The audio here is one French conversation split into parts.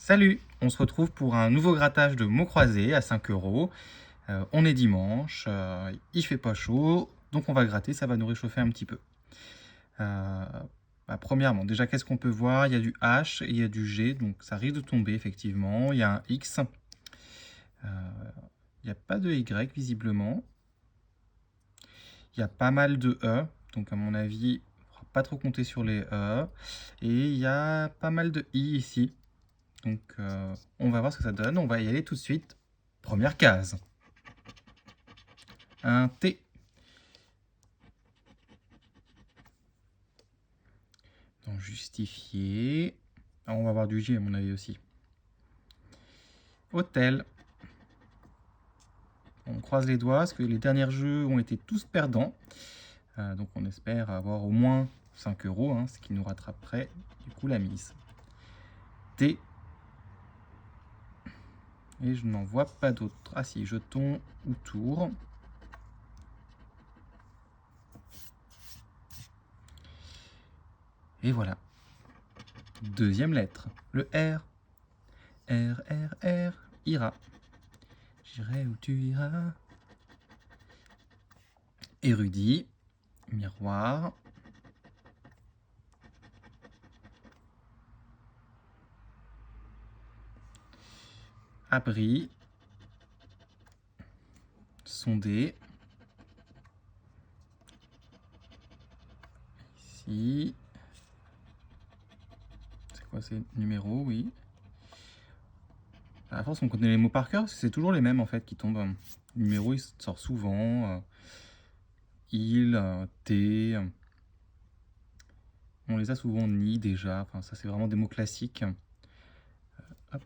Salut, on se retrouve pour un nouveau grattage de mots croisés à 5 euros. On est dimanche, il fait pas chaud, donc on va gratter, ça va nous réchauffer un petit peu. Euh, Premièrement, déjà qu'est-ce qu'on peut voir? Il y a du H et il y a du G, donc ça risque de tomber effectivement. Il y a un X, il n'y a pas de Y visiblement. Il y a pas mal de E, donc à mon avis, il ne faudra pas trop compter sur les E. Et il y a pas mal de I ici. Donc on va voir ce que ça donne. On va y aller tout de suite. Première case. Un T. Donc justifié. On va avoir du G à mon avis aussi. Hôtel. On croise les doigts parce que les derniers jeux ont été tous perdants. Donc on espère avoir au moins 5 euros, hein, ce qui nous rattraperait du coup la mise. T. Et je n'en vois pas d'autres. Ah si, jeton ou tour. Et voilà. Deuxième lettre. Le R. R, R, R. Ira. J'irai où tu iras. Érudit. Miroir. Abri. Sonder. Ici. C'est quoi, c'est numéro, oui. À force, on connaît les mots par cœur, parce que c'est toujours les mêmes en fait qui tombent. Numéro, il sort souvent. Il, T. On les a souvent ni déjà. Enfin, ça, c'est vraiment des mots classiques. Hop.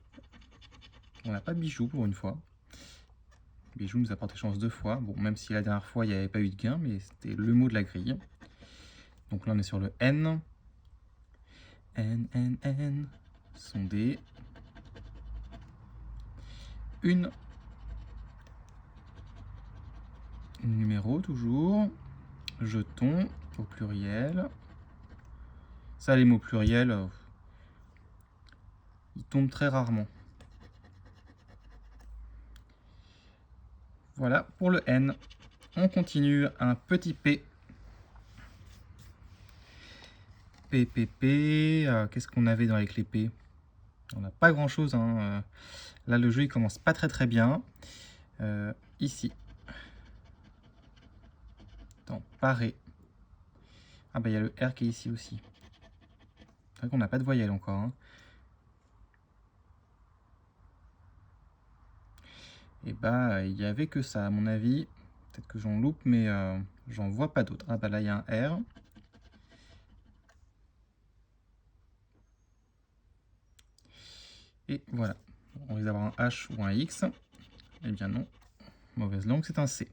On n'a pas de bijoux pour une fois. Bijou nous a porté chance 2 fois. Bon, même si la dernière fois, il n'y avait pas eu de gain, mais c'était le mot de la grille. Donc là, on est sur le N. N, N, N. Sonder. Une. Numéro, toujours. Jeton, au pluriel. Ça, les mots pluriels, ils tombent très rarement. Voilà pour le N. On continue, un petit P. P, P, P. Qu'est-ce qu'on avait avec les P? On n'a pas grand-chose. Hein. Là, le jeu, il commence pas très très bien. Ici. Dans paré. Ah bah, il y a le R qui est ici aussi. C'est vrai qu'on n'a pas de voyelle encore. Hein. Et bah, il n'y avait que ça, à mon avis. Peut-être que j'en loupe, mais j'en vois pas d'autres. Ah bah là, il y a un R. Et voilà. On risque d'avoir un H ou un X. Eh bien non. Mauvaise langue, c'est un C.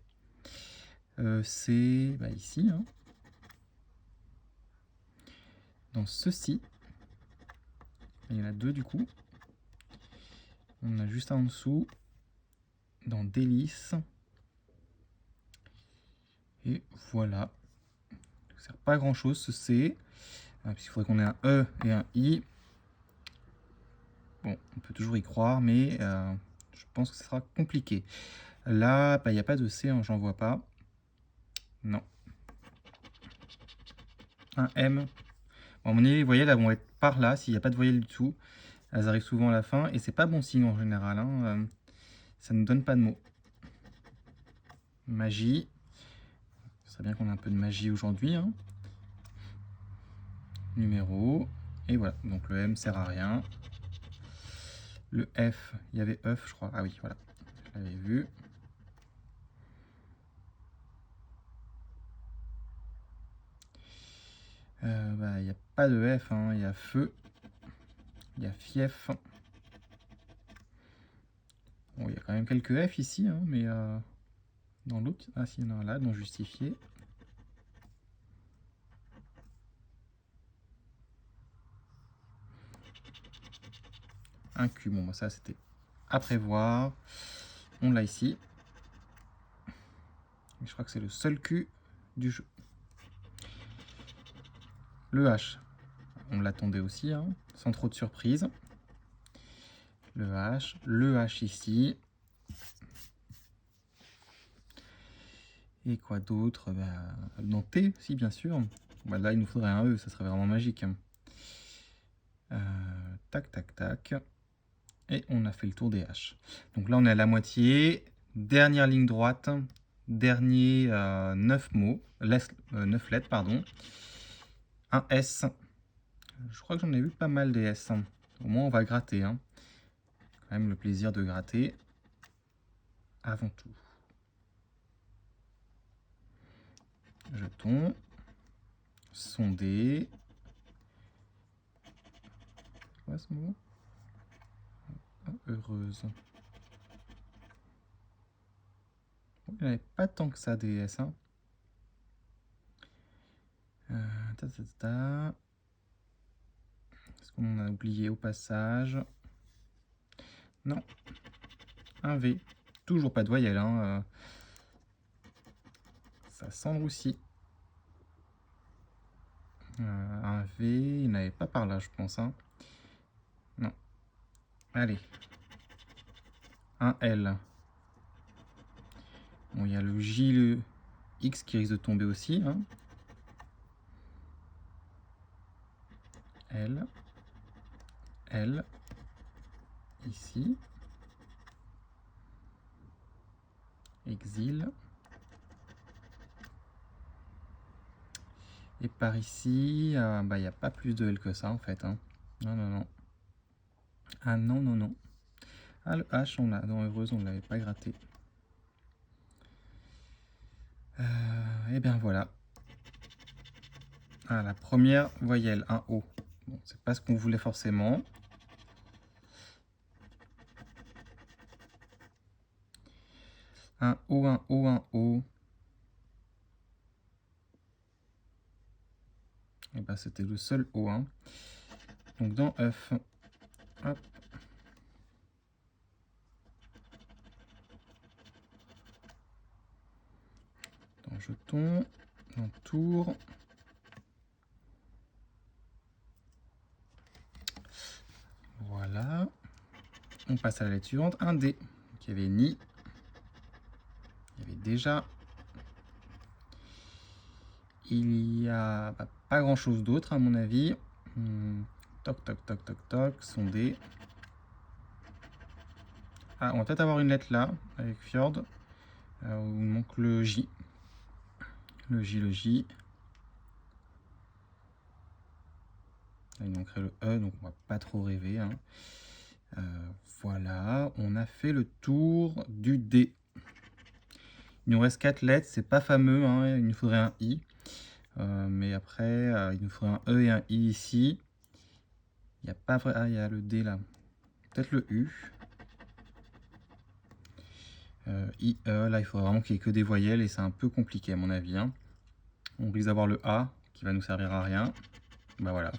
C'est bah, ici. Hein. Dans ceci. Il y en a deux du coup. On a juste un en dessous. Dans délice. Et voilà. Ça ne sert pas à grand chose ce C. Puisqu'il faudrait qu'on ait un E et un I. Bon, on peut toujours y croire, mais je pense que ce sera compliqué. Là, bah, il n'y a pas de C, hein, j'en vois pas. Non. Un M. Bon, à mon avis, les voyelles elles vont être par là, s'il n'y a pas de voyelles du tout. Elles arrivent souvent à la fin, et c'est pas bon signe en général. Hein. Ça ne nous donne pas de mots. Magie. Ce serait bien qu'on ait un peu de magie aujourd'hui. Hein. Numéro. Et voilà, donc le M sert à rien. Le F, il y avait œuf, je crois. Ah oui, voilà, je l'avais vu. Bah, il n'y a pas de F, hein. Il y a feu. Il y a fief. Bon, il y a quand même quelques F ici, hein, mais dans l'autre, ah si, non, là, non justifié. Un Q, bon, bah, ça c'était à prévoir. On l'a ici. Je crois que c'est le seul Q du jeu. Le H, on l'attendait aussi, hein, sans trop de surprise. le H ici. Et quoi d'autre? Dans T aussi, bien sûr. Là, il nous faudrait un E, ça serait vraiment magique. Tac, tac, tac. Et on a fait le tour des H. Donc là, on est à la moitié. Dernière ligne droite. Dernier 9 mots. 9 lettres, pardon. Un S. Je crois que j'en ai vu pas mal des S. Au moins, on va gratter. Quand même le plaisir de gratter. Avant tout. Jetons. Sonder. C'est quoi ce mot? Heureuse. Il n'y en avait pas tant que ça des S. Est-ce qu'on a oublié au passage? Non. Un V. Toujours pas de voyelle. Ça sent le roussi. Un V, il n'avait pas par là, je pense. Non. Allez. Un L. Bon, il y a le J, le X qui risque de tomber aussi. L. L. Ici. Exil. Et par ici, il n'y a pas plus de L que ça en fait. Non, non, non. Ah non, non, non. Ah, le H, dans Heureuse, on ne l'avait pas gratté. Et bien voilà. Ah, la première voyelle, un O. Bon, c'est pas ce qu'on voulait forcément. Un O, un O, un O. Et ben c'était le seul O. Donc dans œuf, hop. Dans jeton, dans tour. Voilà. On passe à la lettre suivante, un D. Donc il y avait ni. Il y avait déjà. Il y a pas grand chose d'autre à mon avis. Toc, toc, toc, toc, toc. Sonder. Ah, on va peut-être avoir une lettre là, avec Fjord. Où il manque le J. Le J, le J. Là, il manquerait le E, donc on va pas trop rêver. Voilà, on a fait le tour du D. Il nous reste 4 lettres, c'est pas fameux, il nous faudrait un I. Mais après, il nous faudrait un E et un I ici. Il n'y a pas vrai. Ah, il y a le D là. Peut-être le U. I, E, là, il faudrait vraiment qu'il n'y ait que des voyelles et c'est un peu compliqué à mon avis. On risque d'avoir le A qui va nous servir à rien. Bah voilà.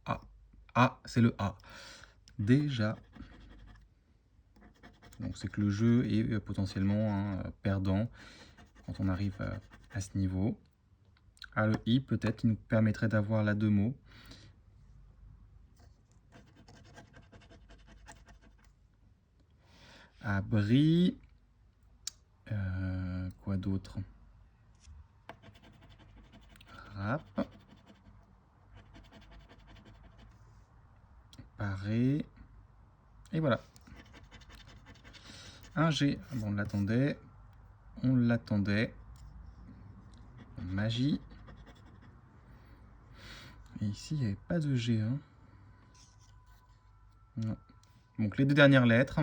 A. A, c'est le A. Déjà. Donc c'est que le jeu est potentiellement perdant quand on arrive à ce niveau. Ah, le I, peut-être, il nous permettrait d'avoir la deux mots. Abri. Quoi d'autre? Rap. Paré. Et voilà. Un G. Bon, on l'attendait. On l'attendait. Magie. Et ici, il n'y avait pas de G. Non. Donc, les deux dernières lettres.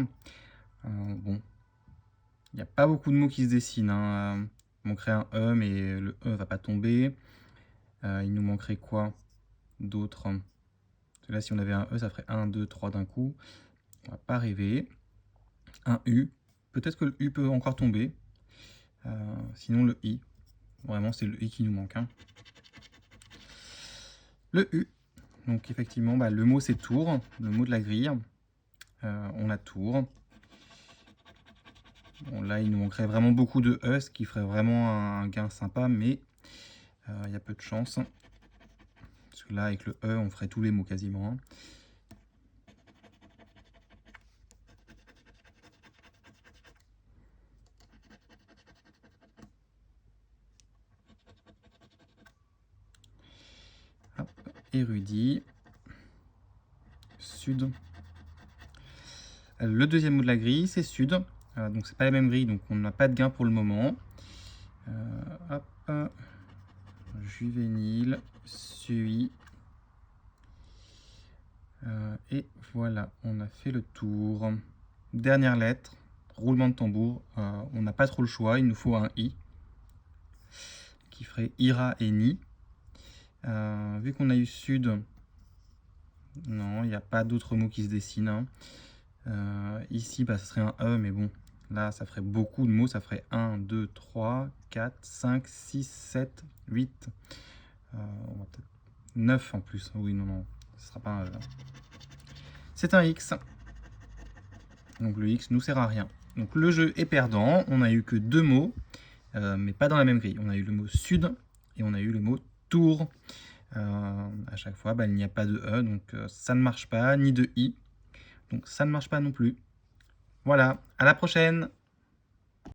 Bon. Il n'y a pas beaucoup de mots qui se dessinent. Il manquerait un E, mais le E va pas tomber. Il nous manquerait quoi d'autre? Là, si on avait un E, ça ferait 1, 2, 3 d'un coup. On va pas rêver. Un U. Peut-être que le U peut encore tomber. Sinon, le I. Vraiment, c'est le I qui nous manque. Le U. Donc, effectivement, le mot, c'est tour. Le mot de la grille. On a tour. Bon, là, il nous manquerait vraiment beaucoup de E, ce qui ferait vraiment un gain sympa, mais il y a peu de chance. Parce que là, avec le E, on ferait tous les mots quasiment. érudit, sud. Le deuxième mot de la grille, c'est sud. Donc c'est pas la même grille, donc on n'a pas de gain pour le moment. Hop, juvénile, sui. Et voilà, on a fait le tour. Dernière lettre, roulement de tambour. On n'a pas trop le choix, il nous faut un i qui ferait ira et ni. Vu qu'on a eu sud, non, il n'y a pas d'autres mots qui se dessinent. Ici, ça serait un e, mais bon, là, ça ferait beaucoup de mots. Ça ferait 1, 2, 3, 4, 5, 6, 7, 8. On va peut-être 9 en plus. Oui, non, ce sera pas un e. C'est un x. Donc le x nous sert à rien. Donc le jeu est perdant. On n'a eu que 2 mots, mais pas dans la même grille. On a eu le mot sud et on a eu le mot tour. À chaque fois, il n'y a pas de e, donc ça ne marche pas, ni de i. Donc ça ne marche pas non plus. Voilà, à la prochaine!